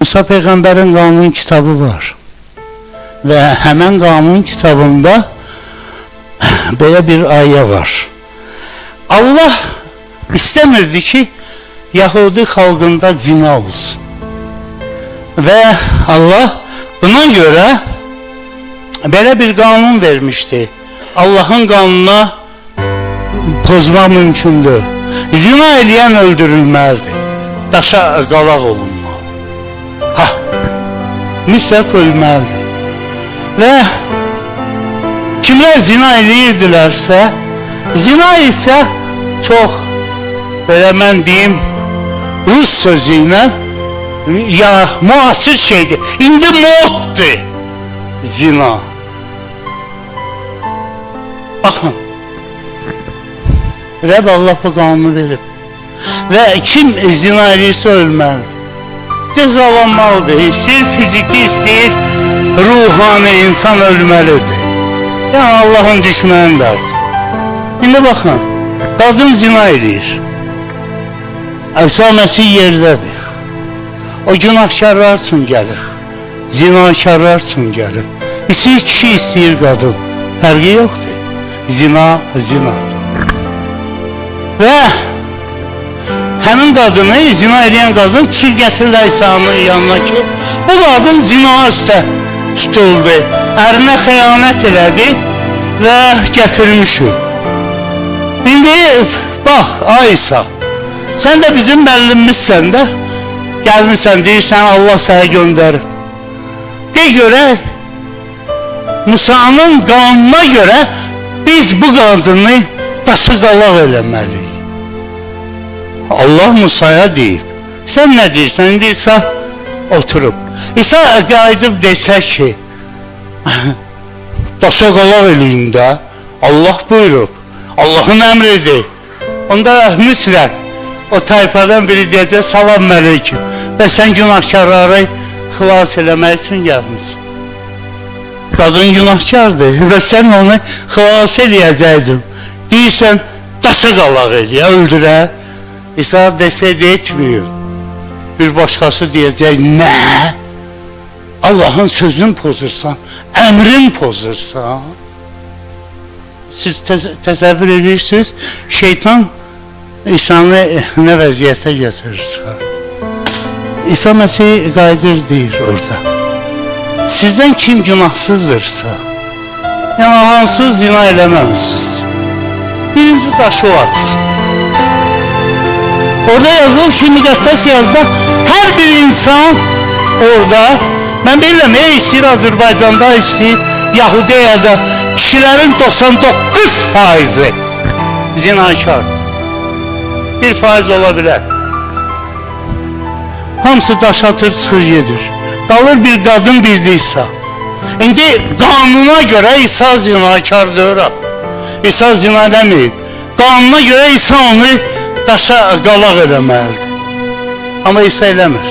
Musa Peyğəmbərin qanun kitabı var və həmən qanun kitabında belə bir ayə var. Allah istəmirdi ki, Yahudi xalqında zina olsun. Və Allah buna görə belə bir qanun vermişdi. Allahın qanununa pozmaq mümkündür. Zina eləyən öldürülməlidir. Daşa qalaq olunmalı. Mütləq ölməlidir. Və kimlər zina eləyirdilərsə, zina isə çox, belə mən deyim, rus sözü ilə ya müasir şeydir. İndi moddur zina. Baxın, Rəbb Allah bu qanunu verib. Və kim zina eləyirsə ölməlidir. Cezalanmalıdır. İstəyir fiziki, istəyir ruhani insan ölməlidir. Yəni Allahın düşmənidir. İndi baxın, qadın zina eləyir. İsa Məsih yerdədir. O günahkarlar üçün gəlir. Zinakarlar üçün gəlir. İstəyir kişi, istəyir qadın. Fərqi yoxdur. Zina, zinadır. Və həmin qadını, zina edən qadın çül gətirirlər İsa'nın yanına ki, bu qadın zina üstə tutuldu, ərinə xəyanət elədi və gətirmişik. İndi, bax, ay İsa, sən də bizim müəllimimizsən də, gəlmişsən, deyirsən, Allah sənə göndərir. De görək, Musa'nın qanununa görə biz bu qadını daşı qalaq eləməliyik. Allah Musa'ya deyir. Sən nə deyirsən? İndi İsa oturub. İsa qayıdıb desə ki, daşa qalaq eləyin də, Allah buyurub. Allahın əmridir. Onda mütləq o tayfadan biri deyəcək, salam mələküm. Və sən günahkarları xilas eləmək üçün gəlmişsin. Qadın günahkardır və sən onu xilas eləyəcəkdin. Deyirsən, daşa qalaq eləyə, öldürə. İsa deseydi etmiyor. Bir başkası diyecek, ne? Allah'ın sözünü pozursan, emrin pozursan. Siz təsəvvür edirsiniz, şeytan İsa'nı ne vəziyyətə getirirsə. İsa Məsih qayıdır deyir orada. Sizdən kim günahsızdırsa, yəni hansız zina eləməmişsiniz. Birinci daşı o atsın. Orada yazılıb ki, müqəddəs yazda hər bir insan orada, mən bilirəm, istəyir Azərbaycanda, istəyir Yahudiyada, kişilərin 99%-i zinakar. 1% ola bilər. Hamısı daş atır, çıxır gedir. Qalır bir qadın bildi İsa. İndi qanuna görə İsa zinakardır. İsa zina deməyib. Qanuna görə İsa onu daşa qalaq eləməlidir. Amma İsa eləmir.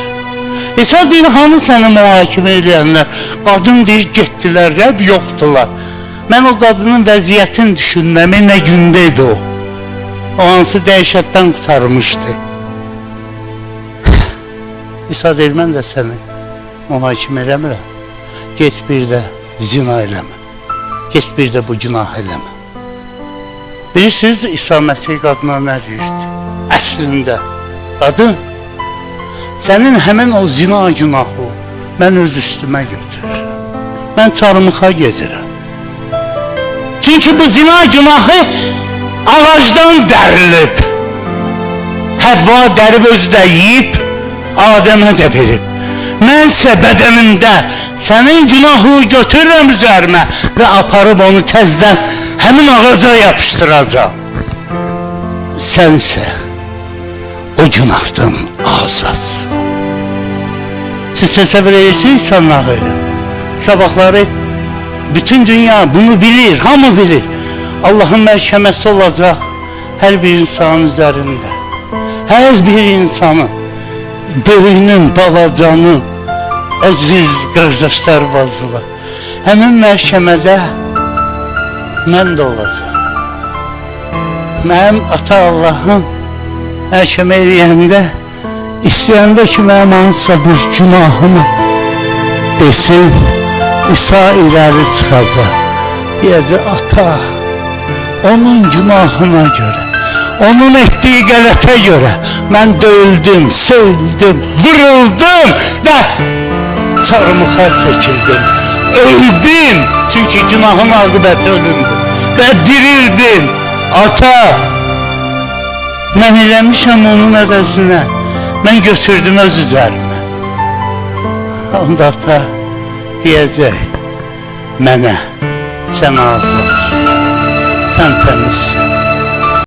İsa deyir, hanı səni mühakimə eləyənlər? Qadın deyir, getdilər, Rəbb yoxdular. Mən o qadının vəziyyətini düşünməmi, nə gündə idi o? O hansı dəhşətdən qutarmışdı. İsa deyir, mən də səni mühakimə eləmirəm. Get bir də zina eləmə. Get bir də bu günah eləmə. Bilirsiniz, İsa Məsih qadına nə deyirdi? Əslində, qadın, sənin həmin o zina günahı mən öz üstümə götürür. Mən çarmıxa gedirəm. Çünki bu zina günahı ağacdan dərilib. Həvva dərib özü də yiyib, Adəmə də verib. Mənsə bədənimdə sənin günahı götürürəm üzərimə və aparıb onu təzdən həmin ağaca yapışdıracağım. Sənsə o günahdan azadsın. Siz təsəvvür edirsiniz insanlar elə. Sabahları bütün dünya bunu bilir, hamı bilir. Allahın məhkəməsi olacaq hər bir insanın üzərində. Hər bir insanın, böyünün, balacanın, əziz qardaşlar vazılar. Həmin məhkəmədə mən də olacaq. Mənim ata Allahım məhkəmə eləyəndə İstəyəndə ki, mənim hansısa bir günahımı desin, İsa irəli çıxacaq. Deyəcək, ata, onun günahına görə, onun etdiyi qələtə görə mən döyüldüm, söyüldüm, vuruldum və çarmıxa çəkildim. Öldüm, çünki günahın aqibəti ölümdür və dirildim. Ata, mən eləmişəm onun əvəzinə, mən götürdüm öz üzərimə. Onda ata deyəcək mənə, sən azadsan, sən təmizsin.